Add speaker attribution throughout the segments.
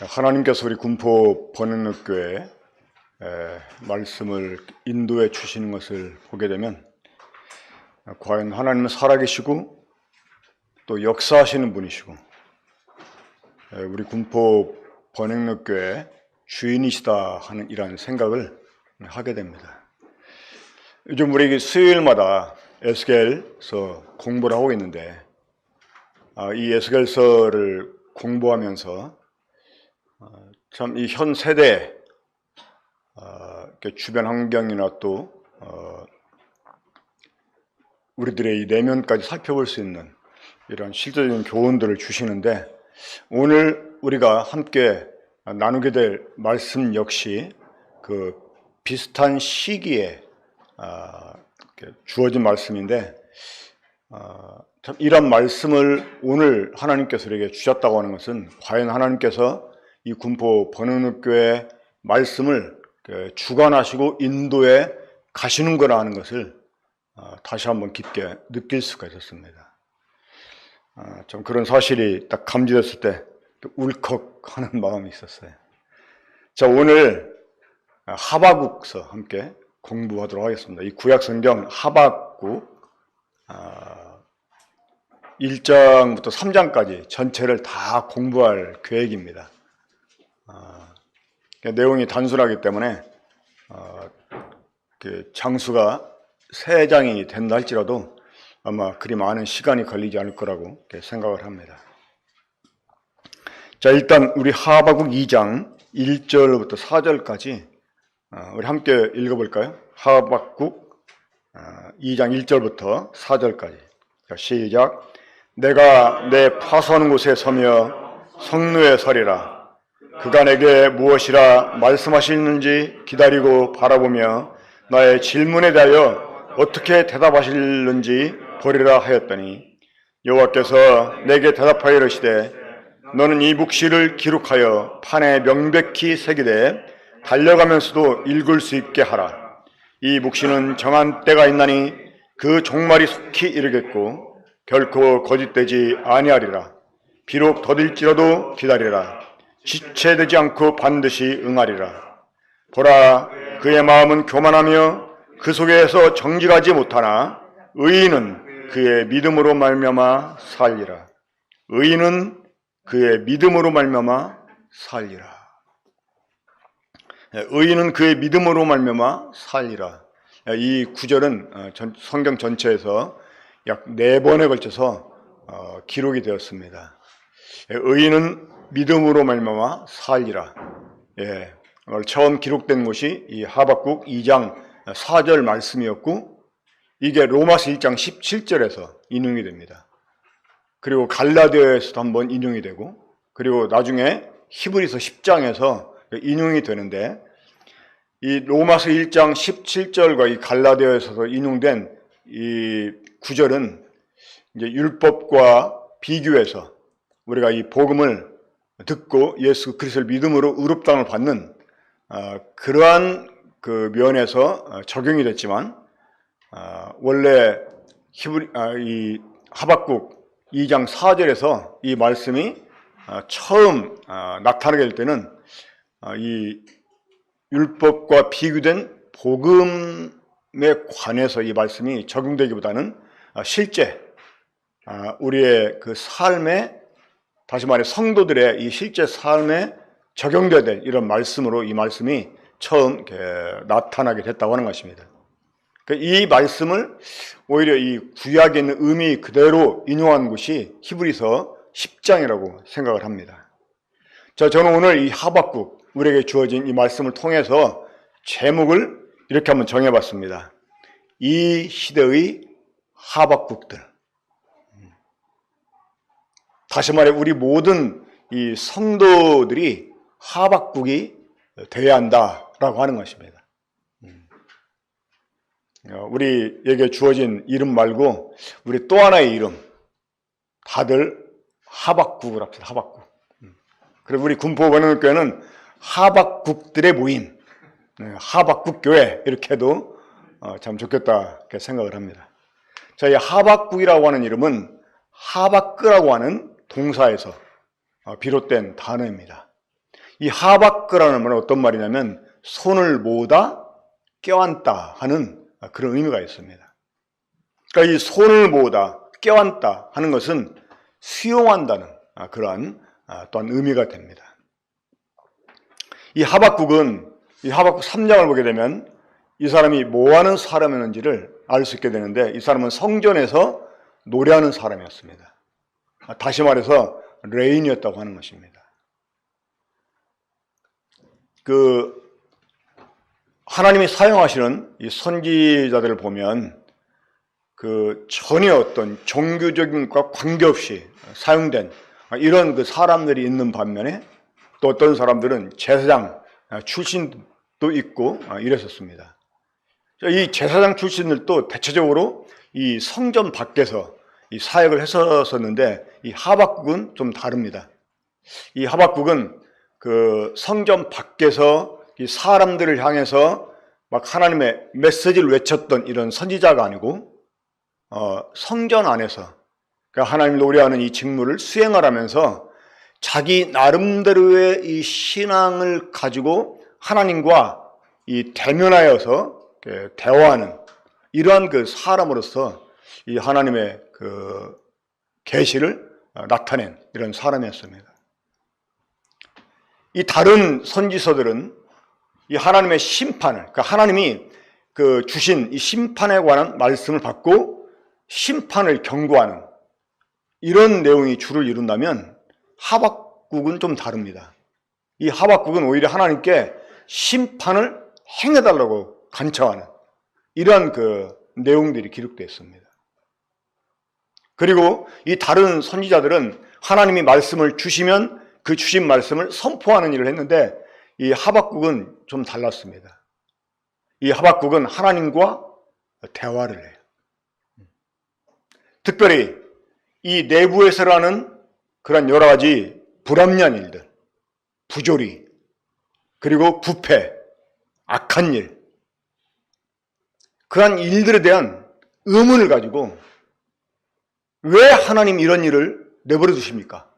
Speaker 1: 하나님께서 우리 군포 번영교회 말씀을 인도해 주시는 것을 보게 되면 과연 하나님은 살아계시고 또 역사하시는 분이시고 우리 군포 번영교회 주인이시다 하는 이러한 생각을 하게 됩니다. 요즘 우리 수요일마다 에스겔서 공부를 하고 있는데 이 에스겔서를 공부하면서 참 이 현 세대 주변 환경이나 또 우리들의 이 내면까지 살펴볼 수 있는 이런 실질적인 교훈들을 주시는데, 오늘 우리가 함께 나누게 될 말씀 역시 그 비슷한 시기에 주어진 말씀인데, 참 이런 말씀을 오늘 하나님께서 우리에게 주셨다고 하는 것은 과연 하나님께서 이 군포 번영교회 말씀을 주관하시고 인도해 가시는 거라 하는 것을 다시 한번 깊게 느낄 수가 있었습니다. 좀 그런 사실이 딱 감지됐을 때 울컥하는 마음이 있었어요. 자, 오늘 하박국서 함께 공부하도록 하겠습니다. 이 구약성경 하박국 1장부터 3장까지 전체를 다 공부할 계획입니다. 내용이 단순하기 때문에 장수가 3장이 된다 할지라도 아마 그리 많은 시간이 걸리지 않을 거라고 생각을 합니다. 자, 일단 우리 하박국 2장 1절부터 4절까지 우리 함께 읽어볼까요? 하박국 2장 1절부터 4절까지. 자, 시작. 내가 내 파수하는 곳에 서며 성루에 서리라. 그가 내게 무엇이라 말씀하시는지 기다리고 바라보며 나의 질문에 대하여 어떻게 대답하실는지 보리라 하였더니, 여호와께서 내게 대답하여 이르시되 너는 이 묵시를 기록하여 판에 명백히 새기되 달려가면서도 읽을 수 있게 하라. 이 묵시는 정한 때가 있나니 그 종말이 속히 이르겠고 결코 거짓되지 아니하리라. 비록 더딜지라도 기다리라. 지체되지 않고 반드시 응하리라. 보라, 그의 마음은 교만하며 그 속에서 정직하지 못하나 의인은 그의 믿음으로 말미암아 살리라. 의인은 그의 믿음으로 말미암아 살리라. 의인은 그의 믿음으로 말미암아 살리라. 이 구절은 성경 전체에서 약 4번에 걸쳐서 기록이 되었습니다. 의인은 믿음으로 말미암아 살리라. 처음 기록된 것이 이 하박국 2장 4절 말씀이었고, 이게 로마서 1장 17절에서 인용이 됩니다. 그리고 갈라디아에서도 한번 인용이 되고, 그리고 나중에 히브리서 10장에서 인용이 되는데, 이 로마서 1장 17절과 이 갈라디아에서 인용된 이 구절은 이제 율법과 비교해서 우리가 이 복음을 듣고 예수 그리스도를 믿음으로 의롭다함을 받는 그러한 그 면에서 적용이 됐지만, 원래 이 하박국 2장 4절에서 이 말씀이 처음 나타나게 될 때는 이 율법과 비교된 복음에 관해서 이 말씀이 적용되기보다는 실제 우리의 그 삶에, 다시 말해 성도들의 이 실제 삶에 적용되어야 될 이런 말씀으로 이 말씀이 처음 나타나게 됐다고 하는 것입니다. 이 말씀을 오히려 이 구약에 있는 의미 그대로 인용한 것이 히브리서 10장이라고 생각을 합니다. 자, 저는 오늘 이 하박국, 우리에게 주어진 이 말씀을 통해서 제목을 이렇게 한번 정해봤습니다. 이 시대의 하박국들. 다시 말해 우리 모든 이 성도들이 하박국이 되어야 한다라고 하는 것입니다. 우리에게 주어진 이름 말고 우리 또 하나의 이름, 다들 하박국을 합시다. 하박국. 그리고 우리 군포 번영교회는 하박국들의 모임, 하박국 교회 이렇게 해도 참 좋겠다 이렇게 생각을 합니다. 자, 이 하박국이라고 하는 이름은 하박끄라고 하는 동사에서 비롯된 단어입니다. 이 하박구라는 말은 어떤 말이냐면 손을 모으다, 껴안다 하는 그런 의미가 있습니다. 그러니까 이 손을 모으다, 껴안다 하는 것은 수용한다는 그러한 또한 의미가 됩니다. 이 하박국은 이 하박국 3장을 보게 되면 이 사람이 뭐 하는 사람이었는지를 알 수 있게 되는데, 이 사람은 성전에서 노래하는 사람이었습니다. 다시 말해서 레인이었다고 하는 것입니다. 하나님이 사용하시는 이 선지자들을 보면 전혀 어떤 종교적인 것과 관계없이 사용된 이런 사람들이 있는 반면에, 또 어떤 사람들은 제사장 출신도 있고 이랬었습니다. 이 제사장 출신들도 대체적으로 이 성전 밖에서 이 사역을 했었는데, 이 하박국은 좀 다릅니다. 이 하박국은 성전 밖에서 이 사람들을 향해서 막 하나님의 메시지를 외쳤던 이런 선지자가 아니고, 성전 안에서 그러니까 하나님을 노래하는 이 직무를 수행하면서 자기 나름대로의 이 신앙을 가지고 하나님과 이 대면하여서 대화하는 이러한 사람으로서 이 하나님의 계시를 나타낸 이런 사람이었습니다. 이 다른 선지서들은 이 하나님의 심판을, 그러니까 하나님이 주신 이 심판에 관한 말씀을 받고 심판을 경고하는 이런 내용이 주를 이룬다면, 하박국은 좀 다릅니다. 이 하박국은 오히려 하나님께 심판을 행해달라고 간청하는 이러한 내용들이 기록되어 있습니다. 그리고 이 다른 선지자들은 하나님이 말씀을 주시면 그 주신 말씀을 선포하는 일을 했는데, 이 하박국은 좀 달랐습니다. 이 하박국은 하나님과 대화를 해요. 특별히 이 내부에서라는 그런 여러 가지 불합리한 일들, 부조리, 그리고 부패, 악한 일, 그러한 일들에 대한 의문을 가지고 왜 하나님 이런 일을 내버려 두십니까?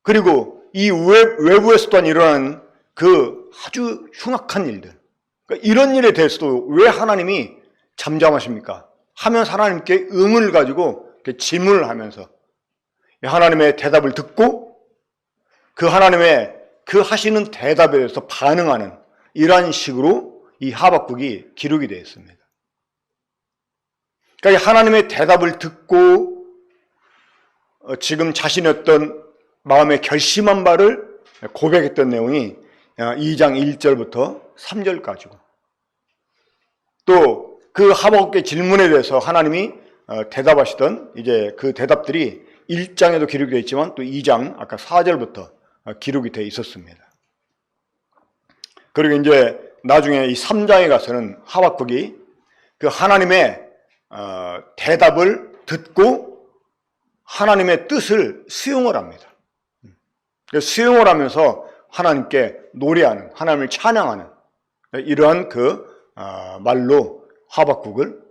Speaker 1: 그리고 이 외부에서 또한 일어나는 아주 흉악한 일들, 그러니까 이런 일에 대해서도 왜 하나님이 잠잠하십니까? 하면서 하나님께 의문을 가지고 질문을 하면서 하나님의 대답을 듣고 그 하나님의 하시는 대답에 대해서 반응하는 이러한 식으로 이 하박국이 기록이 되어 있습니다. 그러니까 하나님의 대답을 듣고 지금 자신의 어떤 마음에 결심한 바를 고백했던 내용이 2장 1절부터 3절까지고, 또 그 하박국의 질문에 대해서 하나님이 대답하시던 이제 그 대답들이 1장에도 기록이 되어 있지만 또 2장 아까 4절부터 기록이 되어 있었습니다. 그리고 이제 나중에 이 3장에 가서는 하박국이 하나님의 대답을 듣고 하나님의 뜻을 수용을 합니다. 수용을 하면서 하나님께 노래하는, 하나님을 찬양하는 이러한 말로 하박국을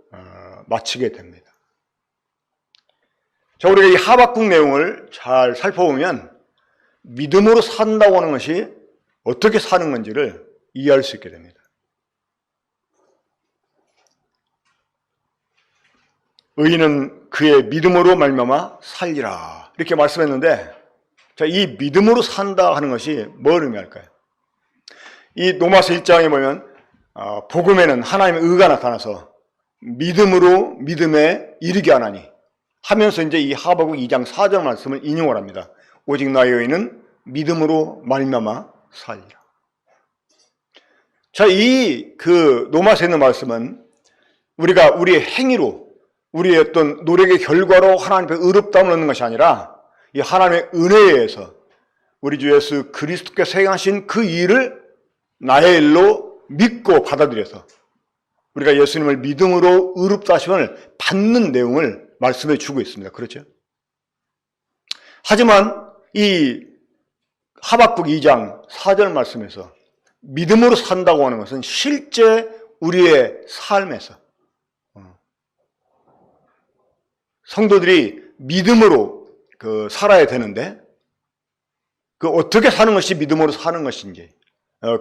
Speaker 1: 마치게 됩니다. 자, 우리가 이 하박국 내용을 잘 살펴보면 믿음으로 산다고 하는 것이 어떻게 사는 건지를 이해할 수 있게 됩니다. 의인은 그의 믿음으로 말미암아 살리라 이렇게 말씀했는데, 자, 이 믿음으로 산다 하는 것이 뭘 의미할까요? 이 로마서 1장에 보면 복음에는 하나님의 의가 나타나서 믿음으로 믿음에 이르게 하나니 하면서 이제 이 하박국 2장 4절 말씀을 인용을 합니다. 오직 나의 의인은 믿음으로 말미암아 살리라. 자, 이 로마서에 있는 말씀은 우리가 우리의 행위로, 우리의 어떤 노력의 결과로 하나님 앞에 의롭다움을 얻는 것이 아니라 이 하나님의 은혜에 의해서 우리 주 예수 그리스도께서 행하신 그 일을 나의 일로 믿고 받아들여서 우리가 예수님을 믿음으로 의롭다 하심을 받는 내용을 말씀해 주고 있습니다. 그렇죠? 하지만 이 하박국 2장 4절 말씀에서 믿음으로 산다고 하는 것은 실제 우리의 삶에서 성도들이 믿음으로 살아야 되는데, 그 어떻게 사는 것이 믿음으로 사는 것인지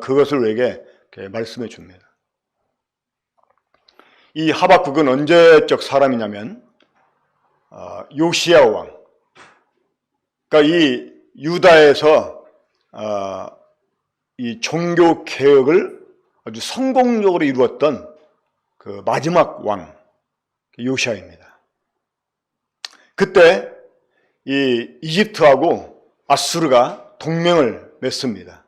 Speaker 1: 그것을 우리에게 말씀해 줍니다. 이 하박국은 언제적 사람이냐면 요시야 왕, 그러니까 이 유다에서 이 종교 개혁을 아주 성공적으로 이루었던 그 마지막 왕 요시야입니다. 그때 이 이집트하고 아수르가 동맹을 맺습니다.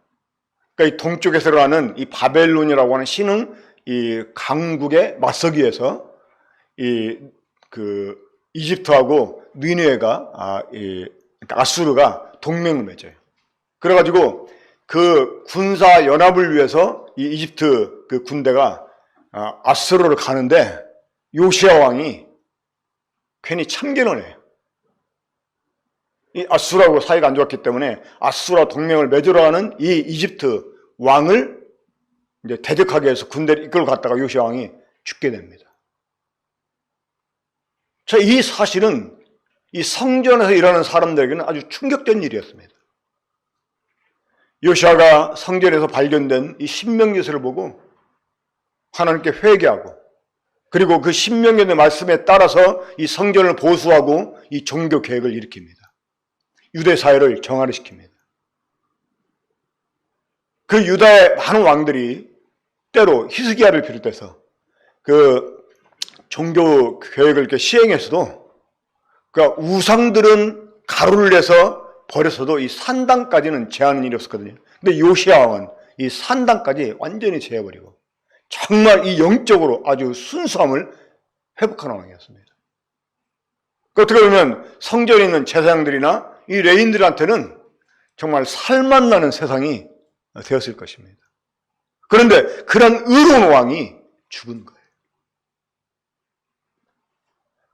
Speaker 1: 그러니까 이 동쪽에서 일어나는 이 바벨론이라고 하는 신흥 이 강국에 맞서기 위해서 이집트하고 니느웨가 그러니까 아수르가 동맹을 맺어요. 그래가지고 그 군사 연합을 위해서 이 이집트 그 군대가 아수르를 가는데 요시야 왕이 괜히 참견을 해요. 이 아수르하고 사이가 안 좋았기 때문에 아수르와 동맹을 맺으러 가는 이 이집트 왕을 이제 대적하기 위해서 군대를 이끌고 갔다가 요시야 왕이 죽게 됩니다. 자, 이 사실은 이 성전에서 일하는 사람들에게는 아주 충격적인 일이었습니다. 요시야가 성전에서 발견된 이 신명기서를 보고 하나님께 회개하고 그리고 그 신명기의 말씀에 따라서 이 성전을 보수하고 이 종교 개혁을 일으킵니다. 유대 사회를 정화를 시킵니다. 그 유다의 많은 왕들이 때로 히스기야를 비롯해서 그 종교 개혁을 이렇게 시행해서도 그러니까 우상들은 가루를 내서 버렸어도 이 산당까지는 제하는 일이 없었거든요. 근데 요시야 왕은 이 산당까지 완전히 제해버리고 정말 이 영적으로 아주 순수함을 회복하는 왕이었습니다. 어떻게 보면 성전에 있는 제사장들이나 이 레인들한테는 정말 살맛나는 세상이 되었을 것입니다. 그런데 그런 의로운 왕이 죽은 거예요.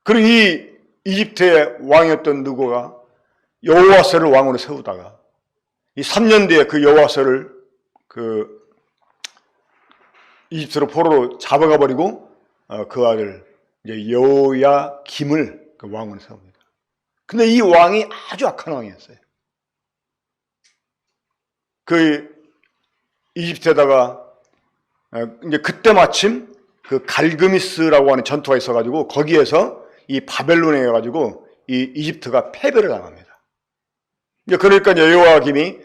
Speaker 1: 그리고 이 이집트의 왕이었던 느고가 여호와스를 왕으로 세우다가 이 3년 뒤에 그 여호와스를 그 이집트로 포로로 잡아가 버리고 그 아들 이제 여호야김을 그 왕으로 세웁니다. 근데 이 왕이 아주 악한 왕이었어요. 그 이집트에다가 이제 그때 마침 그 갈그미스라고 하는 전투가 있어가지고 거기에서 이 바벨론에 가가지고 이 이집트가 패배를 당합니다. 이제 그러니까 여호야김이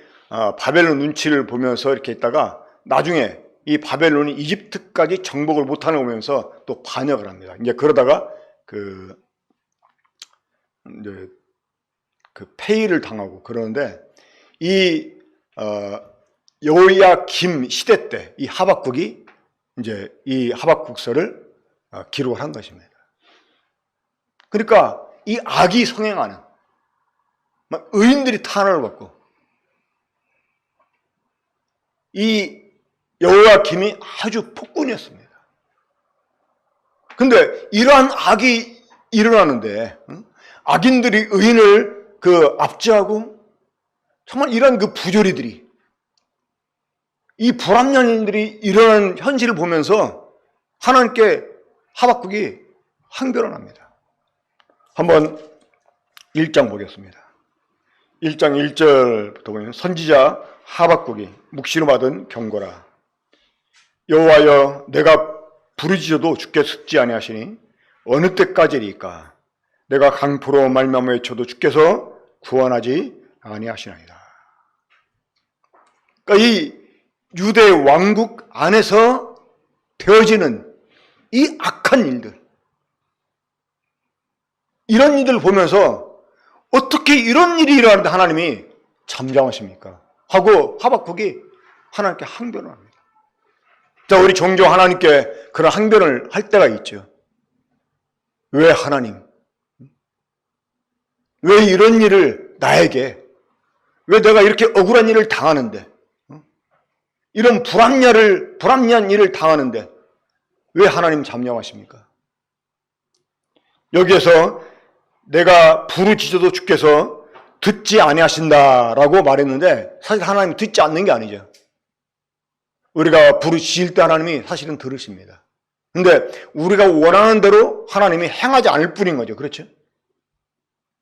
Speaker 1: 바벨론 눈치를 보면서 이렇게 있다가 나중에 이 바벨론이 이집트까지 정복을 못하는 거 보면서 또 반역을 합니다. 이제 그러다가 이제 그 폐위를 당하고 그러는데 이 여호야김 시대 때 이 하박국이 이제 이 하박국서를 기록을 한 것입니다. 그러니까 이 악이 성행하는 막 의인들이 탄압을 받고 이 여호야김이 아주 폭군이었습니다. 근데 이러한 악이 일어나는데 악인들이 의인을 그 압제하고 정말 이런 그 부조리들이 이 불합리한 일들이 일어나는 현실을 보면서 하나님께 하박국이 항변을 합니다. 한번 1장 보겠습니다. 1장 1절부터 보면 선지자 하박국이 묵시로 받은 경고라. 여호와여 내가 부르짖어도 주께 듣지 아니하시니 어느 때까지리까 내가 강포로 말미암아 외쳐도 주께서 구원하지 아니하시나이다. 그러니까 이 유대 왕국 안에서 되어지는 이 악한 일들, 이런 일들을 보면서 어떻게 이런 일이 일어나는데 하나님이 잠잠하십니까? 하고 하박국이 하나님께 항변을 합니다. 자, 우리 종종 하나님께 그런 항변을 할 때가 있죠. 왜 하나님? 왜 이런 일을 나에게? 왜 내가 이렇게 억울한 일을 당하는데? 이런 불합리한 일을 당하는데 왜 하나님 잠잠하십니까? 여기에서 내가 부르짖어도 주께서 듣지 아니하신다라고 말했는데 사실 하나님 듣지 않는 게 아니죠. 우리가 부르짖을 때 하나님이 사실은 들으십니다. 근데 우리가 원하는 대로 하나님이 행하지 않을 뿐인 거죠. 그렇죠?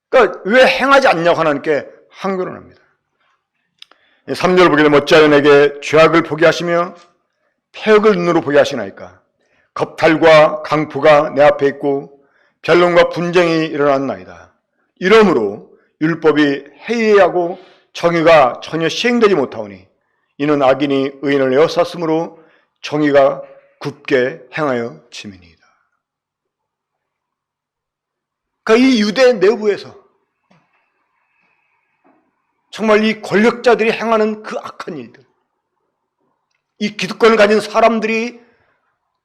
Speaker 1: 그러니까 왜 행하지 않냐고 하나님께 항변을 합니다. 3절 보게 되면 어찌하여 내게 죄악을 보게 하시며 폐역을 눈으로 보게 하시나이까. 겁탈과 강포가 내 앞에 있고 변론과 분쟁이 일어났나이다. 이러므로 율법이 해이하고 정의가 전혀 시행되지 못하오니 이는 악인이 의인을 에워쌌으므로 정의가 굽게 행하여 짐이니이다. 그러니까 이 유대 내부에서 정말 이 권력자들이 행하는 그 악한 일들, 이 기득권을 가진 사람들이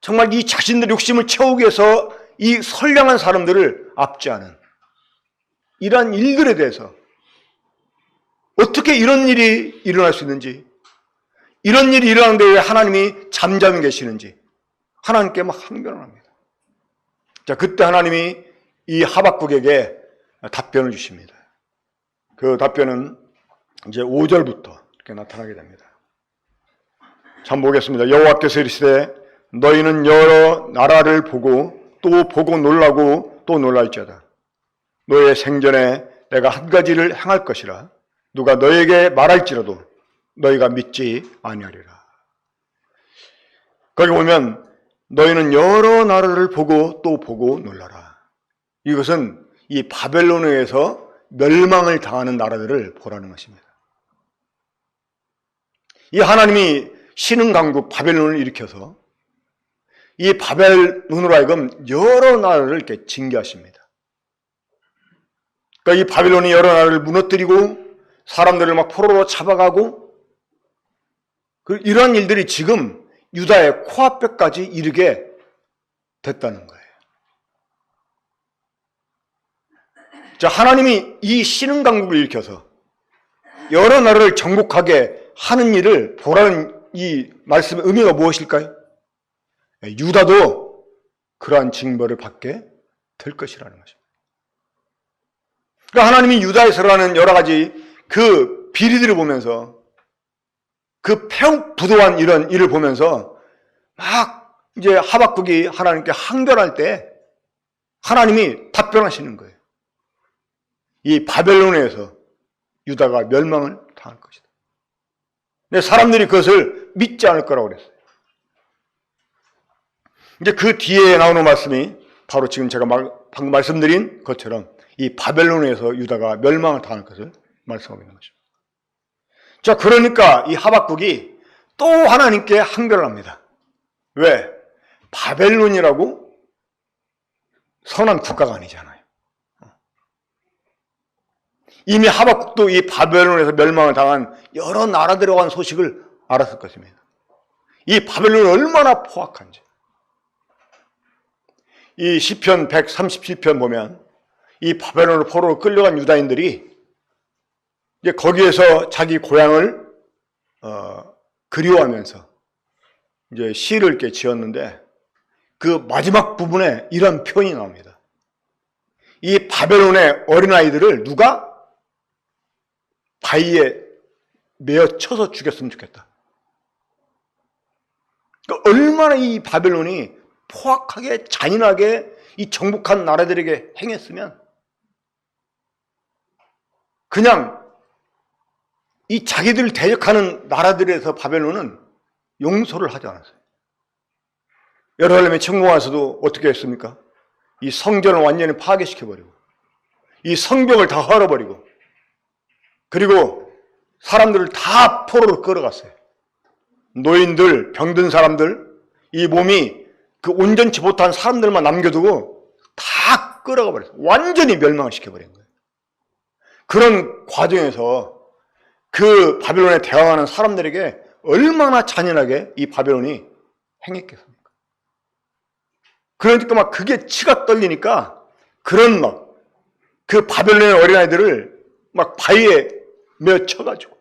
Speaker 1: 정말 이 자신들의 욕심을 채우기 위해서 이 선량한 사람들을 압제하는 이러한 일들에 대해서 어떻게 이런 일이 일어날 수 있는지, 이런 일이 일어나는데 왜 하나님이 잠잠히 계시는지 하나님께 막 항변을 합니다. 자, 그때 하나님이 이 하박국에게 답변을 주십니다. 그 답변은 이제 5절부터 이렇게 나타나게 됩니다. 참 보겠습니다. 여호와께서 이르시되 너희는 여러 나라를 보고 또 보고 놀라고 또 놀랄지어다. 너희의 생전에 내가 한 가지를 행할 것이라 누가 너희에게 말할지라도 너희가 믿지 아니하리라. 거기 보면 너희는 여러 나라를 보고 또 보고 놀라라. 이것은 이 바벨론에 의해서 멸망을 당하는 나라들을 보라는 것입니다. 이 하나님이 신흥강국 바벨론을 일으켜서 이 바벨론으로 하여금 여러 나라를 이렇게 징계하십니다. 그러니까 이 바벨론이 여러 나라를 무너뜨리고 사람들을 막 포로로 잡아가고 이런 일들이 지금 유다의 코앞에까지 이르게 됐다는 거예요. 자, 하나님이 이 신흥강국을 일으켜서 여러 나라를 정복하게 하는 일을 보라는 이 말씀의 의미가 무엇일까요? 유다도 그러한 징벌을 받게 될 것이라는 것입니다. 그러니까 하나님이 유다에서 일어나는 여러 가지 그 비리들을 보면서 그 폐역부도한 이런 일을 보면서 막 이제 하박국이 하나님께 항변할 때 하나님이 답변하시는 거예요. 이 바벨론에서 유다가 멸망을 당할 것이다. 근데 사람들이 그것을 믿지 않을 거라고 그랬어요. 이제 그 뒤에 나오는 말씀이 바로 지금 제가 방금 말씀드린 것처럼 이 바벨론에서 유다가 멸망을 당할 것을 말씀하고 있는 것입니다. 자, 그러니까 이 하박국이 또 하나님께 항변을 합니다. 왜? 바벨론이라고 선한 국가가 아니잖아요. 이미 하박국도 이 바벨론에서 멸망을 당한 여러 나라들에 관한 소식을 알았을 것입니다. 이 바벨론이 얼마나 포악한지. 이 시편 137편 보면 이 바벨론으로 포로로 끌려간 유다인들이 이제 거기에서 자기 고향을 그리워하면서 이제 시를 이렇게 지었는데 그 마지막 부분에 이런 표현이 나옵니다. 이 바벨론의 어린아이들을 누가 바위에 매어 쳐서 죽였으면 좋겠다. 그러니까 얼마나 이 바벨론이 포악하게 잔인하게 이 정복한 나라들에게 행했으면 그냥 이 자기들을 대적하는 나라들에서 바벨론은 용서를 하지 않았어요. 예루살렘의 침공와서도 어떻게 했습니까? 이 성전을 완전히 파괴시켜버리고 이 성벽을 다 헐어버리고 그리고 사람들을 다 포로로 끌어갔어요. 노인들, 병든 사람들, 이 몸이 그 온전치 못한 사람들만 남겨두고 다 끌어가 버렸어요. 완전히 멸망을 시켜버린 거예요. 그런 과정에서 그 바벨론에 대항하는 사람들에게 얼마나 잔인하게 이 바벨론이 행했겠습니까? 그러니까 막 그게 치가 떨리니까 그런 막 그 바벨론의 어린아이들을 막 바위에 매어 쳐가지고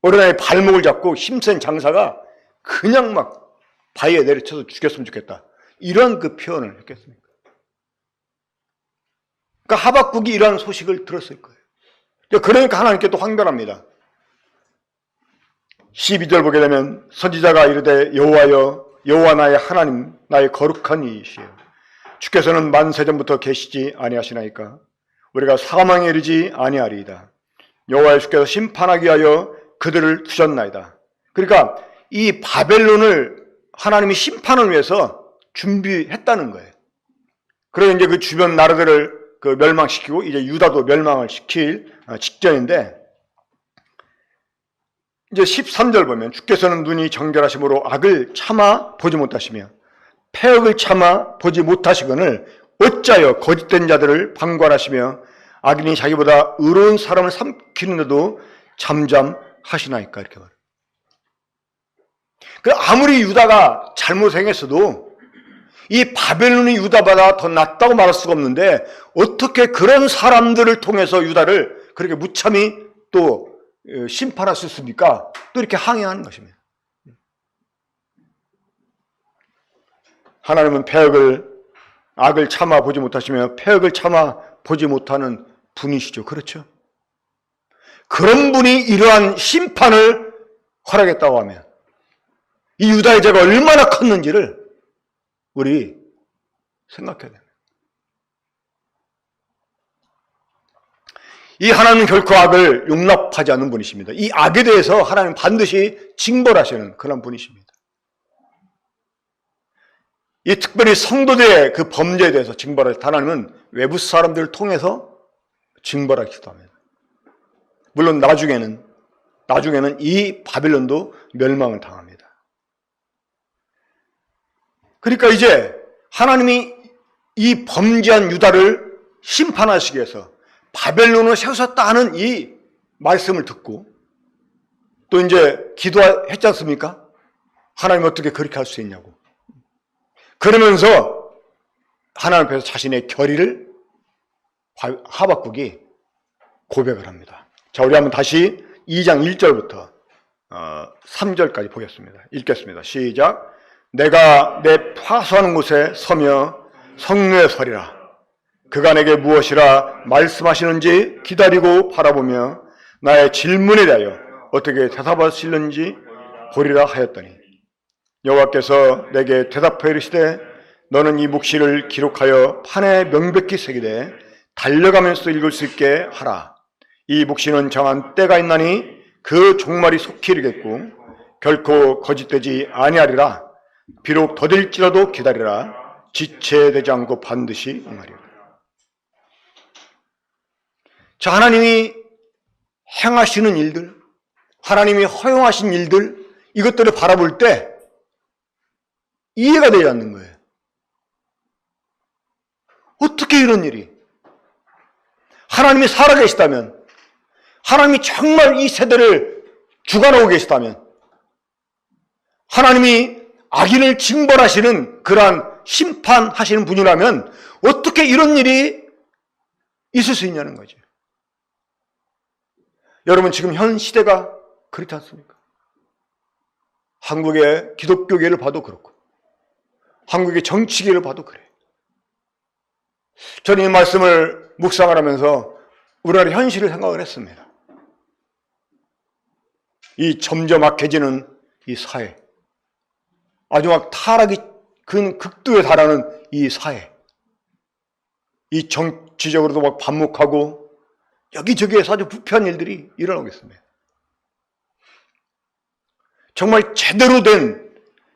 Speaker 1: 어린아이 발목을 잡고 힘센 장사가 그냥 막 바위에 내려쳐서 죽였으면 좋겠다. 이런 그 표현을 했겠습니까? 그러니까 하박국이 이러한 소식을 들었을 거예요. 그러니까 하나님께 또 항변합니다. 12절 보게 되면 선지자가 이르되 여호와여 여호와 나의 하나님 나의 거룩한 이시여 주께서는 만세전부터 계시지 아니하시나이까 우리가 사망에 이르지 아니하리이다. 여호와의 주께서 심판하기 위하여 그들을 두셨나이다. 그러니까 이 바벨론을 하나님이 심판을 위해서 준비했다는 거예요. 그래서 이제 그 주변 나라들을 멸망시키고 이제 유다도 멸망을 시킬 직전인데, 이제 13절 보면 주께서는 눈이 정결하심으로 악을 참아 보지 못하시며 패역을 참아 보지 못하시거늘 어찌하여 거짓된 자들을 방관하시며 악인이 자기보다 의로운 사람을 삼키는데도 잠잠하시나이까. 이렇게 말해요. 아무리 유다가 잘못 행했어도 이 바벨론이 유다보다 더 낫다고 말할 수가 없는데 어떻게 그런 사람들을 통해서 유다를 그렇게 무참히 또 심판할 수 있습니까? 또 이렇게 항의하는 것입니다. 하나님은 악을 참아 보지 못하시며 패역을 참아 보지 못하는 분이시죠. 그렇죠? 그런 분이 이러한 심판을 허락했다고 하면 이 유다의 죄가 얼마나 컸는지를 우리 생각해야 됩니다. 이 하나님은 결코 악을 용납하지 않는 분이십니다. 이 악에 대해서 하나님은 반드시 징벌하시는 그런 분이십니다. 이 특별히 성도들의 그 범죄에 대해서 징벌할 때 하나님은 외부 사람들을 통해서 징벌하기도 합니다. 물론 나중에는 이 바벨론도 멸망을 당합니다. 그러니까 이제 하나님이 이 범죄한 유다를 심판하시기 위해서 바벨론을 세우셨다 하는 이 말씀을 듣고 또 이제 기도했지 않습니까? 하나님 어떻게 그렇게 할 수 있냐고. 그러면서 하나님 앞에서 자신의 결의를 하박국이 고백을 합니다. 자, 우리 한번 다시 2장 1절부터 3절까지 보겠습니다. 읽겠습니다. 시작. 내가 내 파수하는 곳에 서며 성루에 서리라. 그가 내게 무엇이라 말씀하시는지 기다리고 바라보며 나의 질문에 대하여 어떻게 대답하시는지 보리라 하였더니 여호와께서 내게 대답하여 이르시되 너는 이 묵시를 기록하여 판에 명백히 새기되 달려가면서 읽을 수 있게 하라. 이 묵시는 정한 때가 있나니 그 종말이 속히 이르겠고 결코 거짓되지 아니하리라. 비록 더딜지라도 기다리라. 지체되지 않고 반드시 응하리라. 자, 하나님이 행하시는 일들, 하나님이 허용하신 일들, 이것들을 바라볼 때 이해가 되지 않는 거예요. 어떻게 이런 일이? 하나님이 살아계시다면, 하나님이 정말 이 세대를 주관하고 계시다면, 하나님이 악인을 징벌하시는 그러한 심판하시는 분이라면 어떻게 이런 일이 있을 수 있냐는 거죠. 여러분, 지금 현 시대가 그렇지 않습니까? 한국의 기독교계를 봐도 그렇고 한국의 정치계를 봐도 그래요. 저는 이 말씀을 묵상을 하면서 우리나라의 현실을 생각을 했습니다. 이 점점 악해지는 이 사회, 아주 막 타락이 극도에 달하는 이 사회, 이 정치적으로도 막 반목하고 여기저기에서 아주 부패한 일들이 일어나고 있습니다. 정말 제대로 된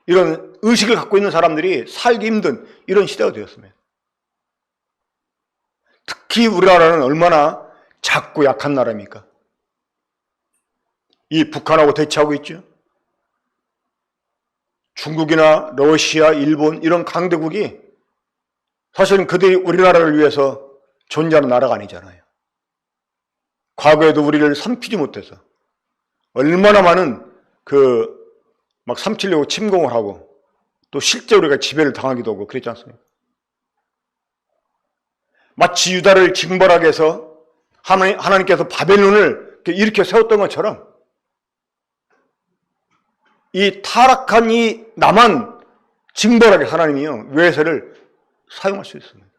Speaker 1: 이런 의식을 갖고 있는 사람들이 살기 힘든 이런 시대가 되었습니다. 특히 우리나라는 얼마나 작고 약한 나라입니까? 이 북한하고 대치하고 있죠. 중국이나 러시아, 일본 이런 강대국이 사실은 그들이 우리나라를 위해서 존재하는 나라가 아니잖아요. 과거에도 우리를 삼키지 못해서 얼마나 많은 막 삼키려고 침공을 하고 또 실제 우리가 지배를 당하기도 하고 그랬지 않습니까? 마치 유다를 징벌하게 해서 하나님께서 바벨론을 일으켜 세웠던 것처럼 이 타락한 이 남한 징벌하게 하나님이요 외세를 사용할 수 있습니다.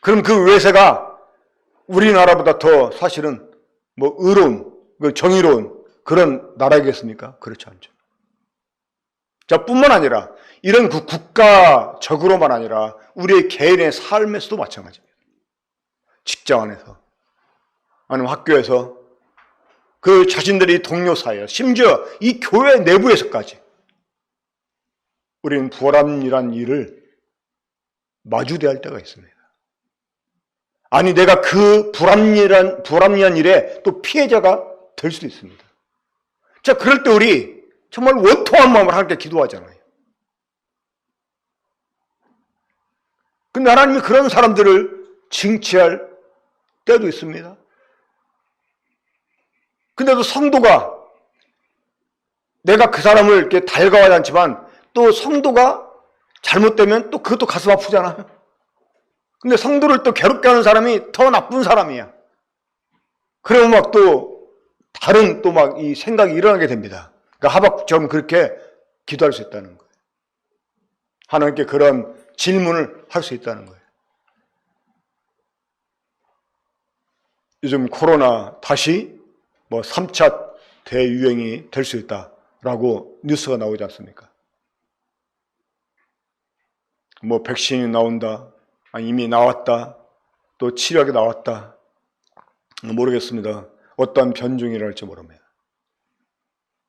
Speaker 1: 그럼 그 외세가 우리나라보다 더 사실은 뭐 의로운, 정의로운 그런 나라이겠습니까? 그렇지 않죠. 자, 뿐만 아니라 이런 국가적으로만 아니라 우리의 개인의 삶에서도 마찬가지입니다. 직장 안에서 아니면 학교에서 그 자신들이 동료 사이에, 심지어 이 교회 내부에서까지 우리는 불합리한 일을 마주대할 때가 있습니다. 아니, 내가 그 불합리한 일에 또 피해자가 될 수도 있습니다. 자, 그럴 때 우리 정말 원통한 마음으로 하나님께 기도하잖아요. 근데 하나님이 그런 사람들을 징치할 때도 있습니다. 근데도 성도가, 내가 그 사람을 이렇게 달가워하지 않지만 또 성도가 잘못되면 또 그것도 가슴 아프잖아요. 근데 성도를 또 괴롭게 하는 사람이 더 나쁜 사람이야. 그러면 막 또 다른 또 막 이 생각이 일어나게 됩니다. 그러니까 하박국처럼 그렇게 기도할 수 있다는 거예요. 하나님께 그런 질문을 할 수 있다는 거예요. 요즘 코로나 다시 뭐 3차 대유행이 될 수 있다라고 뉴스가 나오지 않습니까? 뭐 백신이 나온다, 아니 이미 나왔다, 또 치료약이 나왔다, 모르겠습니다. 어떠한 변종이랄지 모릅니다.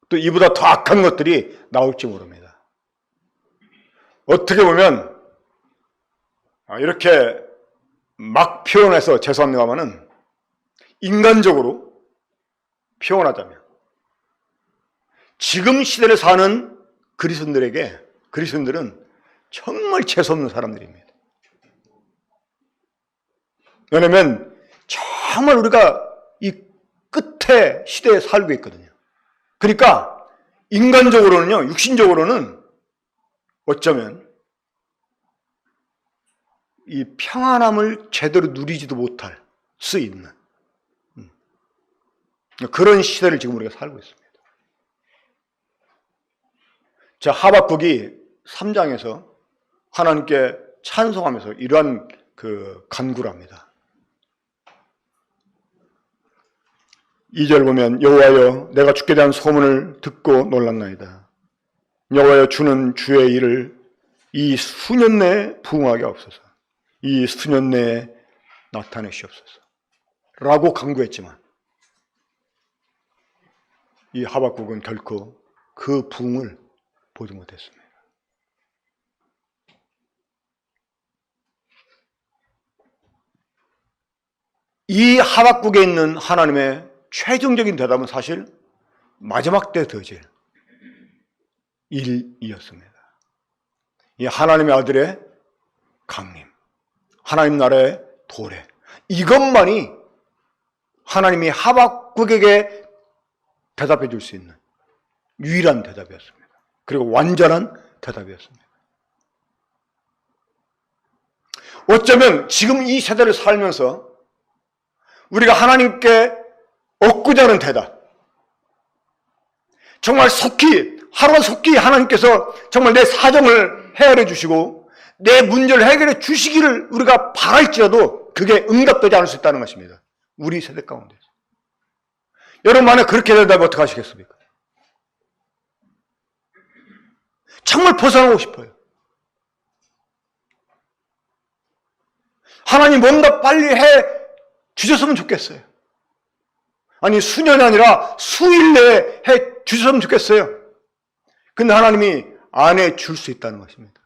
Speaker 1: 또 이보다 더 악한 것들이 나올지 모릅니다. 어떻게 보면 이렇게 막 표현해서 죄송합니다마는 인간적으로 표현하자면 지금 시대를 사는 그리스도인들은 정말 재수없는 사람들입니다. 왜냐하면 정말 우리가 이 끝에 시대에 살고 있거든요. 그러니까 인간적으로는요, 육신적으로는 어쩌면 이 평안함을 제대로 누리지도 못할 수 있는 그런 시대를 지금 우리가 살고 있습니다. 자, 하박국이 3장에서 하나님께 찬송하면서 이러한 그 간구를 합니다. 2절 보면 여호와여 내가 주께 대한 소문을 듣고 놀랐나이다. 여호와여 주는 주의 일을 이 수년 내에 부응하게 하옵소서. 이 수년 내에 나타내시옵소서 라고 간구했지만 이 하박국은 결코 그 부응을 보지 못했습니다. 이 하박국에 있는 하나님의 최종적인 대답은 사실 마지막 때 더질 일이었습니다. 이 하나님의 아들의 강림, 하나님 나라의 도래, 이것만이 하나님이 하박국에게 대답해 줄 수 있는 유일한 대답이었습니다. 그리고 완전한 대답이었습니다. 어쩌면 지금 이 세대를 살면서 우리가 하나님께 얻고자 하는 대답, 정말 하루가 속히 하나님께서 정말 내 사정을 헤아려 주시고 내 문제를 해결해 주시기를 우리가 바랄지라도 그게 응답되지 않을 수 있다는 것입니다. 우리 세대 가운데서. 여러분 만약 그렇게 된다면 어떻게 하시겠습니까? 정말 벗어나고 싶어요. 하나님 뭔가 빨리 해 주셨으면 좋겠어요. 아니 수년이 아니라 수일 내에 해 주셨으면 좋겠어요. 근데 하나님이 안 해 줄 수 있다는 것입니다.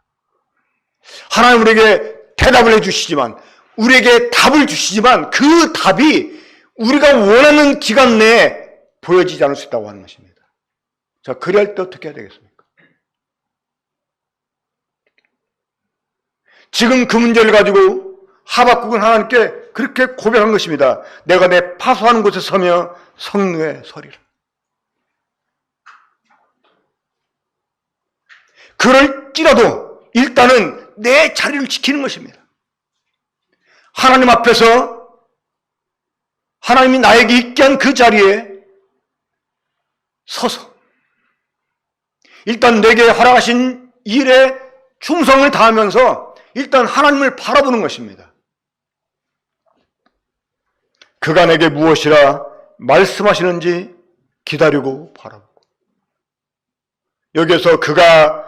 Speaker 1: 하나님 우리에게 대답을 해 주시지만, 우리에게 답을 주시지만 그 답이 우리가 원하는 기간 내에 보여지지 않을 수 있다고 하는 것입니다. 자, 그럴 때 어떻게 해야 되겠습니까? 지금 그 문제를 가지고 하박국은 하나님께 그렇게 고백한 것입니다. 내가 내 파수하는 곳에 서며 성루에 서리라. 그럴지라도 일단은 내 자리를 지키는 것입니다. 하나님 앞에서 하나님이 나에게 있게 한 그 자리에 서서 일단 내게 허락하신 일에 충성을 다하면서 일단 하나님을 바라보는 것입니다. 그가 내게 무엇이라 말씀하시는지 기다리고 바라보고, 여기에서 그가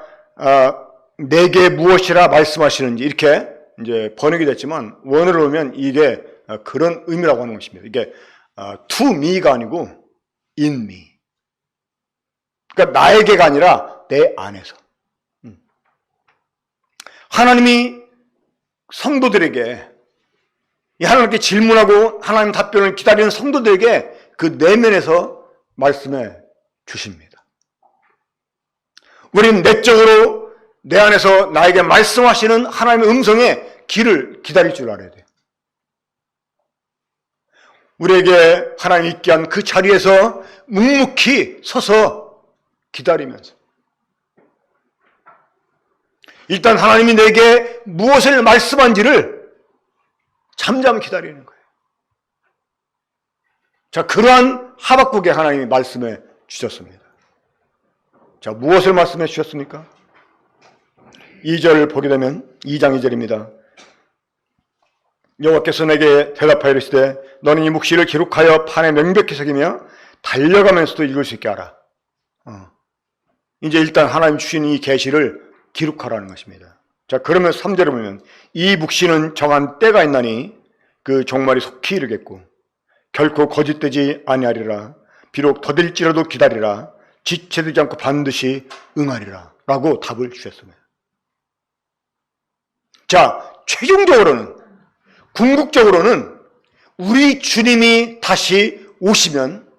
Speaker 1: 내게 무엇이라 말씀하시는지 이렇게 이제 번역이 됐지만 원어로 보면 이게 그런 의미라고 하는 것입니다. 이게 to me가 아니고 in me. 그러니까 나에게가 아니라 내 안에서. 하나님이 성도들에게, 하나님께 질문하고 하나님 답변을 기다리는 성도들에게 그 내면에서 말씀해 주십니다. 우리는 내적으로 내 안에서 나에게 말씀하시는 하나님의 음성의 길을 기다릴 줄 알아야 돼요. 우리에게 하나님이 있게 한 그 자리에서 묵묵히 서서 기다리면서 일단 하나님이 내게 무엇을 말씀한지를 잠잠히 기다리는 거예요. 자, 그러한 하박국에 하나님이 말씀해 주셨습니다. 자, 무엇을 말씀해 주셨습니까? 2절 보게 되면 2장 2절입니다. 여호와께서 내게 대답하여 이르시되 너는 이 묵시를 기록하여 판에 명백히 새기며 달려가면서도 읽을 수 있게 하라. 이제 일단 하나님 주신 이 계시를 기록하라는 것입니다. 자, 그러면 3절을 보면 이 묵시는 정한 때가 있나니 그 종말이 속히 이르겠고 결코 거짓되지 아니하리라. 비록 더딜지라도 기다리라. 지체되지 않고 반드시 응하리라. 라고 답을 주셨습니다. 자, 최종적으로는 궁극적으로는 우리 주님이 다시 오시면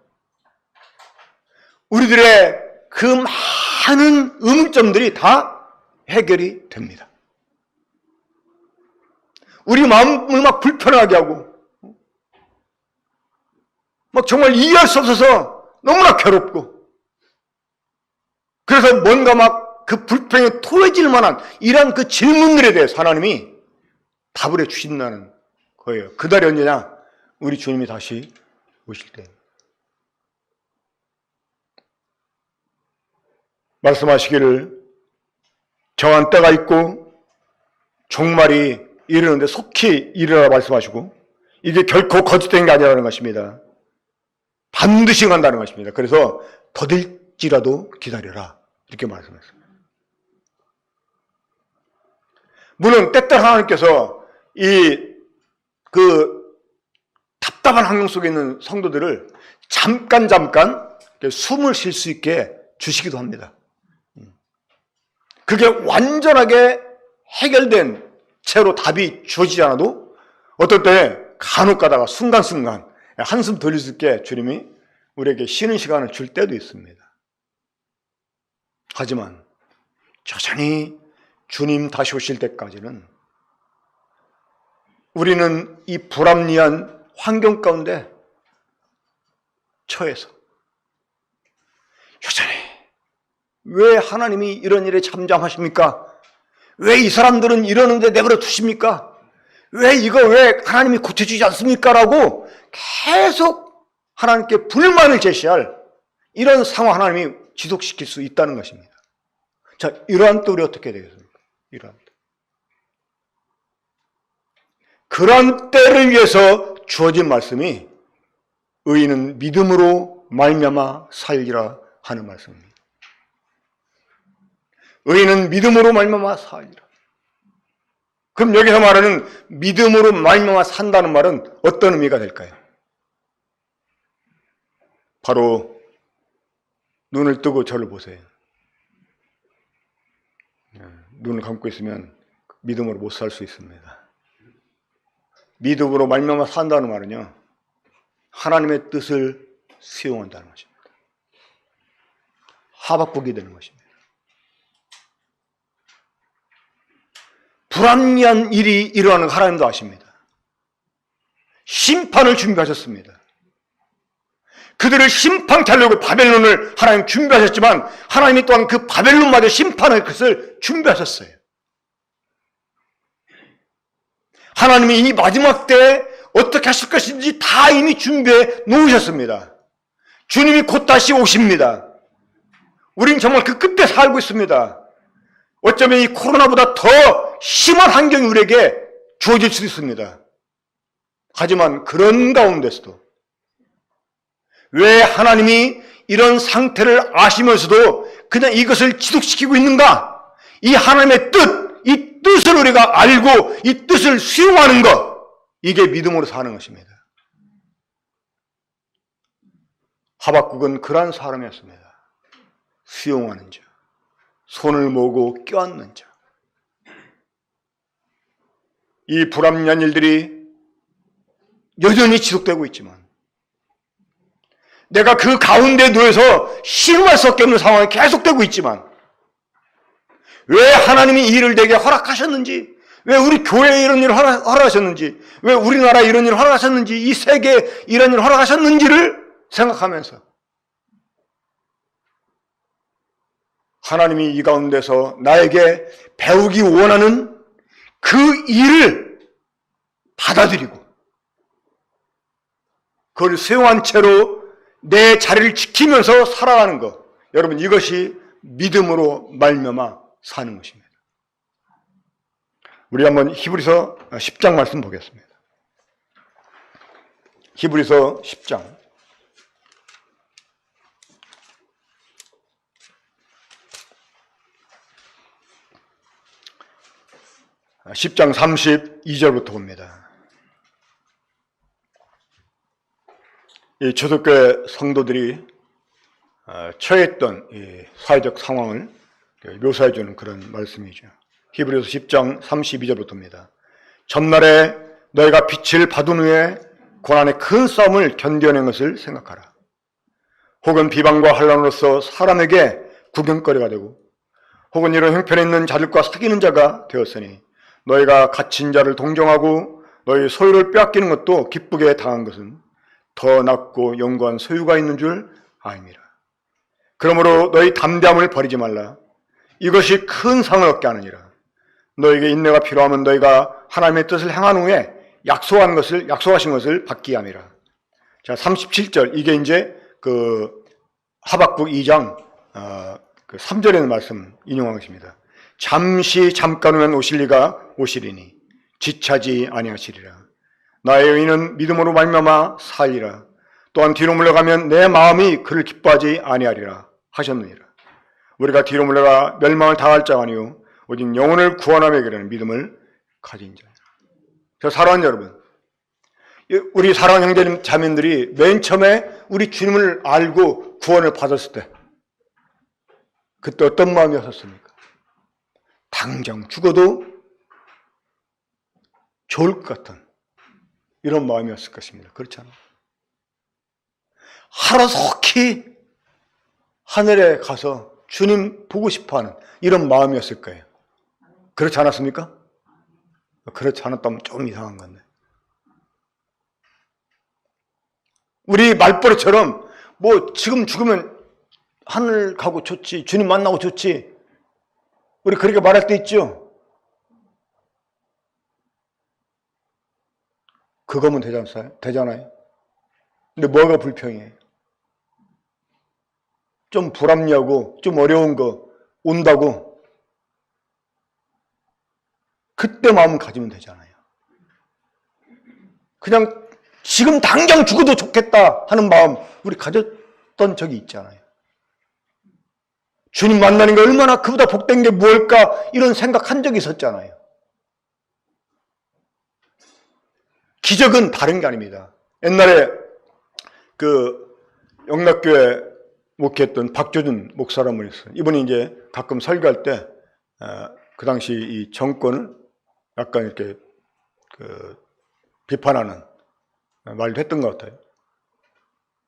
Speaker 1: 우리들의 그 많은 의문점들이 다 해결이 됩니다. 우리 마음을 막 불편하게 하고 막 정말 이해할 수 없어서 너무나 괴롭고 그래서 뭔가 막 그 불평에 토해질 만한 이런 그 질문들에 대해서 하나님이 답을 해 주신다는 거예요. 그날이 언제냐? 우리 주님이 다시 오실 때. 말씀하시기를 정한 때가 있고 종말이 이르는데 속히 이르라 말씀하시고 이게 결코 거짓된 게 아니라는 것입니다. 반드시 간다는 것입니다. 그래서 더딜지라도 기다려라 이렇게 말씀했습니다. 물론 때때로 하나님께서 그 답답한 환경 속에 있는 성도들을 잠깐 숨을 쉴 수 있게 주시기도 합니다. 그게 완전하게 해결된 채로 답이 주어지지 않아도 어떨 때 간혹 가다가 순간순간 한숨 돌릴 수 있게 주님이 우리에게 쉬는 시간을 줄 때도 있습니다. 하지만 여전히 주님 다시 오실 때까지는 우리는 이 불합리한 환경 가운데 처해서 여전히 왜 하나님이 이런 일에 잠잠하십니까? 왜 이 사람들은 이러는데 내버려 두십니까? 왜 하나님이 고쳐주지 않습니까? 라고 계속 하나님께 불만을 제시할 이런 상황 하나님이 지속시킬 수 있다는 것입니다. 자, 이러한 때 우리 어떻게 되겠습니까? 이러한 때. 그런 때를 위해서 주어진 말씀이 의인은 믿음으로 말미암아 살리라 하는 말씀입니다. 의인은 믿음으로 말미암아 살리라. 그럼 여기서 말하는 믿음으로 말미암아 산다는 말은 어떤 의미가 될까요? 바로 눈을 뜨고 저를 보세요. 눈을 감고 있으면 믿음으로 못 살 수 있습니다. 믿음으로 말미암아 산다는 말은요, 하나님의 뜻을 수용한다는 것입니다. 하박국이 되는 것입니다. 불합리한 일이 일어나는 거 하나님도 아십니다. 심판을 준비하셨습니다. 그들을 심판케 하려고 바벨론을 하나님 준비하셨지만 하나님이 또한 그 바벨론마저 심판할 것을 준비하셨어요. 하나님이 이 마지막 때에 어떻게 하실 것인지 다 이미 준비해 놓으셨습니다. 주님이 곧 다시 오십니다. 우린 정말 그 끝에 살고 있습니다. 어쩌면 이 코로나보다 더 심한 환경이 우리에게 주어질 수도 있습니다. 하지만 그런 가운데서도 왜 하나님이 이런 상태를 아시면서도 그냥 이것을 지속시키고 있는가? 이 하나님의 뜻, 이 뜻을 우리가 알고 이 뜻을 수용하는 것, 이게 믿음으로 사는 것입니다. 하박국은 그러한 사람이었습니다. 수용하는 자, 손을 모으고 껴안는 자. 이 불합리한 일들이 여전히 지속되고 있지만 내가 그 가운데 놓여서 신음할 수밖에 없는 상황이 계속되고 있지만 왜 하나님이 이 일을 내게 허락하셨는지, 왜 우리 교회에 이런 일을 허락하셨는지, 왜 우리나라에 이런 일을 허락하셨는지, 이 세계에 이런 일을 허락하셨는지를 생각하면서 하나님이 이 가운데서 나에게 배우기 원하는 그 일을 받아들이고 그걸 수용한 채로 내 자리를 지키면서 살아가는 것, 여러분 이것이 믿음으로 말미암아 사는 것입니다. 우리 한번 히브리서 10장 말씀 보겠습니다. 히브리서 10장 10장 32절부터 봅니다. 이 초대교회 성도들이 처했던 이 사회적 상황을 묘사해 주는 그런 말씀이죠. 히브리서 10장 32절부터입니다. 전날에 너희가 빛을 받은 후에 고난의 큰 싸움을 견뎌낸 것을 생각하라. 혹은 비방과 환난으로서 사람에게 구경거리가 되고 혹은 이런 형편에 있는 자들과 사귀는 자가 되었으니 너희가 갇힌 자를 동정하고 너희 소유를 빼앗기는 것도 기쁘게 당한 것은 더 낫고 영광한 소유가 있는 줄 아니라. 그러므로 너희 담대함을 버리지 말라. 이것이 큰 상을 얻게 하느니라. 너에게 인내가 필요하면 너희가 하나님의 뜻을 행한 후에 약속하신 것을 받기 함이라. 자, 37절 이게 이제 그 하박국 2장 3절에 있는 말씀 인용한 것입니다. 잠깐 후면 오실 이가 오시리니 지체하지 아니하시리라. 나의 의인은 믿음으로 말미암아 살리라. 또한 뒤로 물러가면 내 마음이 그를 기뻐하지 아니하리라 하셨느니라. 우리가 뒤로 물러가 멸망을 당할 자가 아니요 오직 영혼을 구원하며 그라는 믿음을 가진 자라. 저 사랑하는 여러분, 우리 사랑하는 형제님 자매들이 맨 처음에 우리 주님을 알고 구원을 받았을 때 그때 어떤 마음이었습니까? 당장 죽어도 좋을 것 같은 이런 마음이었을 것입니다. 그렇지 않아요? 하루속히 하늘에 가서 주님 보고 싶어하는 이런 마음이었을 거예요. 그렇지 않았습니까? 그렇지 않았다면 좀 이상한 건데. 우리 말버릇처럼 뭐 지금 죽으면 하늘 가고 좋지, 주님 만나고 좋지, 우리 그렇게 말할 때 있죠? 그거면 되잖아요. 근데 뭐가 불평이에요? 좀 불합리하고 좀 어려운 거 온다고 그때 마음 가지면 되잖아요. 그냥 지금 당장 죽어도 좋겠다 하는 마음 우리 가졌던 적이 있잖아요. 주님 만나는 게 얼마나 그보다 복된 게 뭘까 이런 생각한 적이 있었잖아요. 기적은 다른 게 아닙니다. 옛날에 그 영락교회 목회했던 박조준 목사라는 분이 있어요. 이분이 이제 가끔 설교할 때 그 당시 이 정권을 약간 이렇게 비판하는 말을 했던 것 같아요.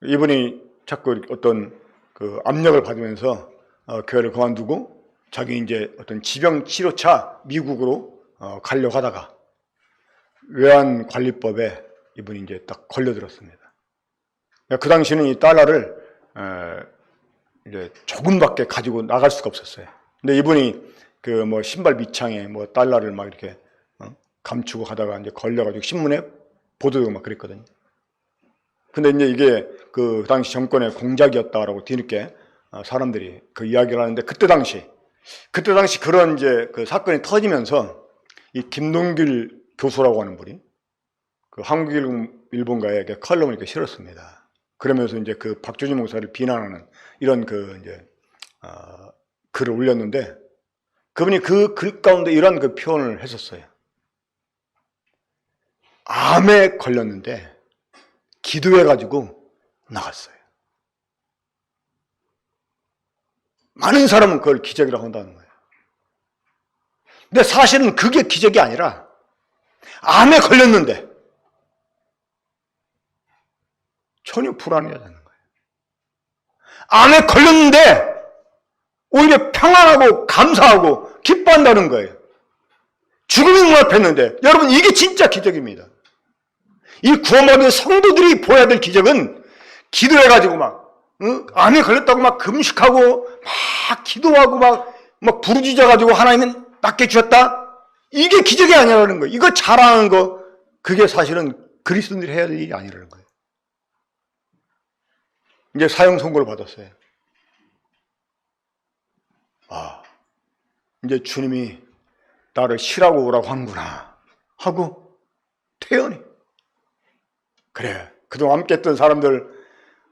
Speaker 1: 이분이 자꾸 어떤 그 압력을 받으면서 교회를 그만두고 자기 이제 어떤 지병 치료차 미국으로 가려고 하다가 외환관리법에 이분이 이제 딱 걸려들었습니다. 그 당시는 이 달러를 이제 조금밖에 가지고 나갈 수가 없었어요. 근데 이분이 그 뭐 신발 밑창에 뭐 달러를 막 이렇게 감추고 가다가 이제 걸려가지고 신문에 보도되고 막 그랬거든요. 근데 이제 이게 그 당시 정권의 공작이었다라고 뒤늦게 사람들이 그 이야기를 하는데 그때 당시 그런 이제 그 사건이 터지면서 이 김동길 교수라고 하는 분이 그 한국일본가에 칼럼을 이렇게 실었습니다. 그러면서 이제 그 박조진 목사를 비난하는 이런 그 이제 글을 올렸는데 그분이 그 글 가운데 이런 그 표현을 했었어요. 암에 걸렸는데 기도해가지고 나갔어요. 많은 사람은 그걸 기적이라고 한다는 거예요. 근데 사실은 그게 기적이 아니라 암에 걸렸는데 전혀 불안해하지 않는 거예요. 암에 걸렸는데 오히려 평안하고 감사하고 기뻐한다는 거예요. 죽음이 눈앞에 있는데, 여러분, 이게 진짜 기적입니다. 이 구원받은 성도들이 보여야 될 기적은 기도해가지고 암에 걸렸다고 막 금식하고 막 기도하고 막 부르짖어가지고 하나님은 낫게 주셨다? 이게 기적이 아니라는 거예요. 이거 자랑하는 거, 그게 사실은 그리스도인들이 해야 될 일이 아니라는 거예요. 이제 사형 선고를 받았어요. 이제 주님이 나를 쉬라고 오라고 하는구나 하고 태연히, 그래, 그동안 함께 했던 사람들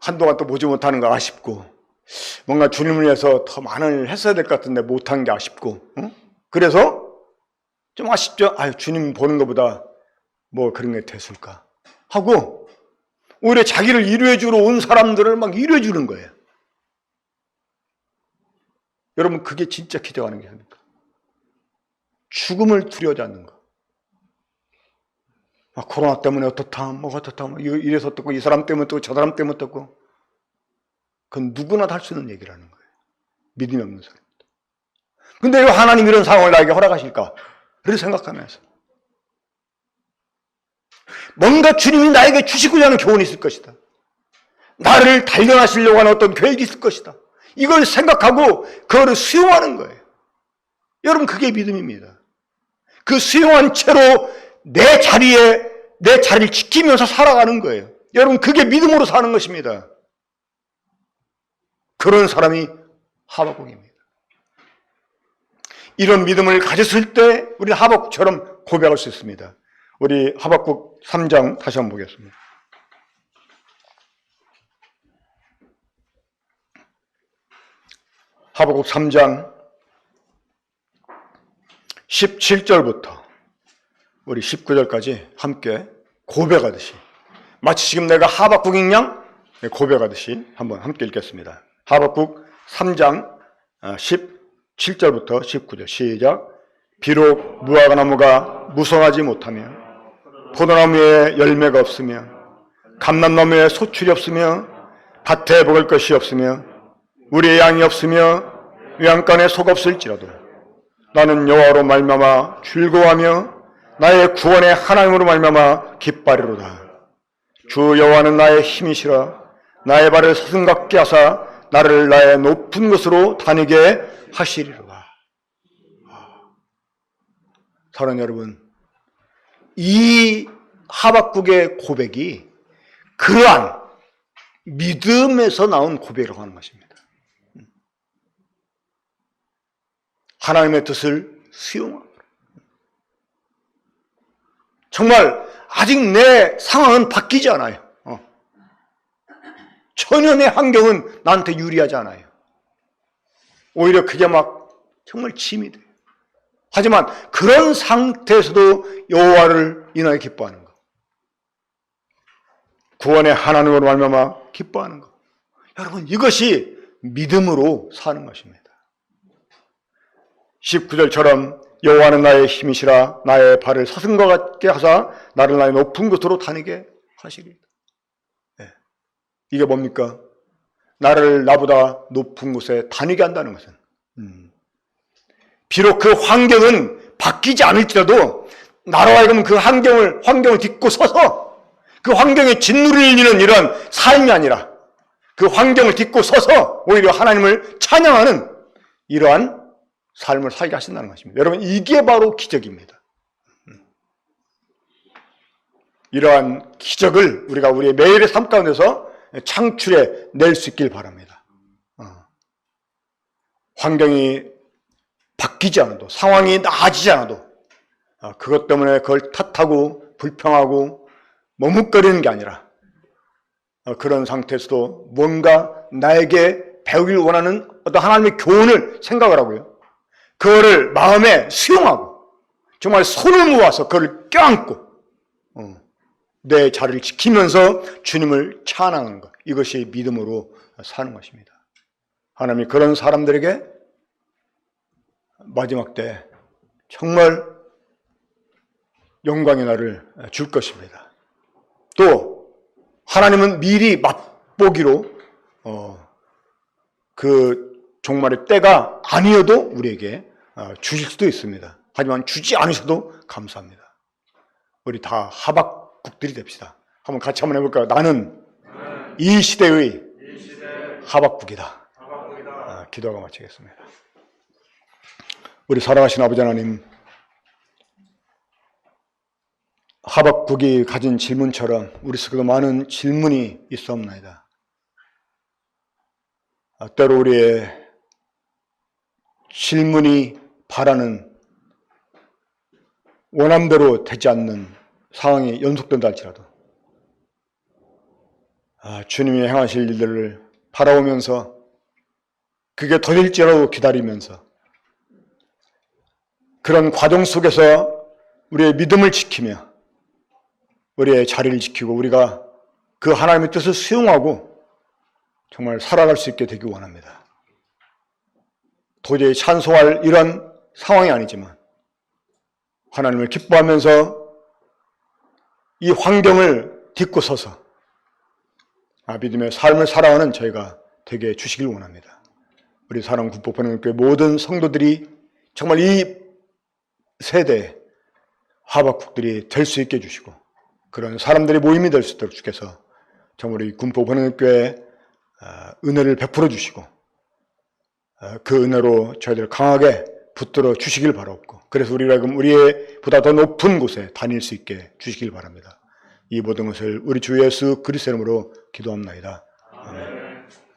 Speaker 1: 한동안 또 보지 못하는 거 아쉽고, 뭔가 주님을 위해서 더 많은 했어야 될 것 같은데 못한 게 아쉽고, 그래서 좀 아쉽죠. 주님 보는 것보다 뭐 그런 게 됐을까 하고 오히려 자기를 위로해 주러 온 사람들을 막 위로해 주는 거예요. 여러분, 그게 진짜 기적하는 게 아닙니까? 죽음을 두려워하지 않는 거. 코로나 때문에 어떻다, 이래서 어떻고, 이 사람 때문에 어떻고, 저 사람 때문에 어떻고. 그건 누구나 다 할 수 있는 얘기라는 거예요. 믿음이 없는 사람. 근데 왜 하나님 이런 상황을 나에게 허락하실까? 그렇게 생각하면서 뭔가 주님이 나에게 주시고자 하는 교훈이 있을 것이다. 나를 단련하시려고 하는 어떤 계획이 있을 것이다. 이걸 생각하고 그거를 수용하는 거예요. 여러분, 그게 믿음입니다. 그 수용한 채로 내 자리를 지키면서 살아가는 거예요. 여러분, 그게 믿음으로 사는 것입니다. 그런 사람이 하박국입니다. 이런 믿음을 가졌을 때 우리는 하박국처럼 고백할 수 있습니다. 우리 하박국 3장 다시 한번 보겠습니다. 하박국 3장 17절부터 우리 19절까지 함께 고백하듯이, 마치 지금 내가 하박국인 양 고백하듯이 한번 함께 읽겠습니다. 하박국 3장 17절부터 19절 시작. 비록 무화과나무가 무성하지 못하며 포도나무에 열매가 없으며 감람나무에 소출이 없으며 밭에 먹을 것이 없으며 우리의 양이 없으며 외양간에 속 없을지라도 나는 여호와로 말미암아 즐거워하며 나의 구원의 하나님으로 말미암아 기뻐하리로다. 주 여호와는 나의 힘이시라. 나의 발을 사슴같게 하사 나를 나의 높은 곳으로 다니게 하시리로다. 사랑하는 여러분, 이 하박국의 고백이 그러한 믿음에서 나온 고백이라고 하는 것입니다. 하나님의 뜻을 수용하고, 정말 아직 내 상황은 바뀌지 않아요. 전혀 내 환경은 나한테 유리하지 않아요. 오히려 그게 막 정말 짐이 돼요. 하지만 그런 상태에서도 여호와를 인하여 기뻐하는 것, 구원의 하나님으로 말미암아 기뻐하는 것, 여러분, 이것이 믿음으로 사는 것입니다. 19절처럼 여호와는 나의 힘이시라. 나의 발을 사슴과 같게 하사 나를 나의 높은 곳으로 다니게 하시리이다. 이게 뭡니까? 나를 나보다 높은 곳에 다니게 한다는 것은, 비록 그 환경은 바뀌지 않을지라도 나로 하여금 그 환경을 딛고 서서 그 환경에 짓누리를 이는 이런 삶이 아니라 그 환경을 딛고 서서 오히려 하나님을 찬양하는 이러한 삶을 살게 하신다는 것입니다. 여러분, 이게 바로 기적입니다. 이러한 기적을 우리가 우리의 매일의 삶 가운데서 창출해 낼 수 있길 바랍니다. 환경이 바뀌지 않아도, 상황이 나아지지 않아도 그것 때문에 그걸 탓하고 불평하고 머뭇거리는 게 아니라 그런 상태에서도 뭔가 나에게 배우길 원하는 어떤 하나님의 교훈을 생각을 하고요, 그거를 마음에 수용하고 정말 손을 모아서 그걸 껴안고 내 자리를 지키면서 주님을 찬양하는 것, 이것이 믿음으로 사는 것입니다. 하나님이 그런 사람들에게 마지막 때 정말 영광의 날을 줄 것입니다. 또 하나님은 미리 맛보기로 그 종말의 때가 아니어도 우리에게 주실 수도 있습니다. 하지만 주지 않으셔도 감사합니다. 우리 다 하박국들이 됩시다. 한번 같이 한번 해볼까요? 나는 이 시대의 하박국이다. 기도하고 마치겠습니다. 우리 사랑하신 아버지 하나님, 하박국이 가진 질문처럼 우리 속에도 많은 질문이 있사옵나이다. 때로 우리의 질문이 바라는 원함대로 되지 않는 상황이 연속된다 할지라도 주님이 행하실 일들을 바라보면서 그게 더딜지라도 기다리면서 그런 과정 속에서 우리의 믿음을 지키며 우리의 자리를 지키고 우리가 그 하나님의 뜻을 수용하고 정말 살아갈 수 있게 되기 원합니다. 도저히 찬송할 이런 상황이 아니지만 하나님을 기뻐하면서 이 환경을 딛고 서서 믿음의 삶을 살아가는 저희가 되게 해주시길 원합니다. 우리 사랑 군포 번영교회 모든 성도들이 정말 이 세대의 하박국들이 될 수 있게 해주시고 그런 사람들의 모임이 될 수 있도록 주께서 정말 우리 군포 번영교회에 은혜를 베풀어 주시고 그 은혜로 저희들 강하게 붙들어 주시길 바라옵고 그래서 우리의 보다 더 높은 곳에 다닐 수 있게 주시길 바랍니다. 이 모든 것을 우리 주 예수 그리스도 이름으로 기도합나이다. 아멘.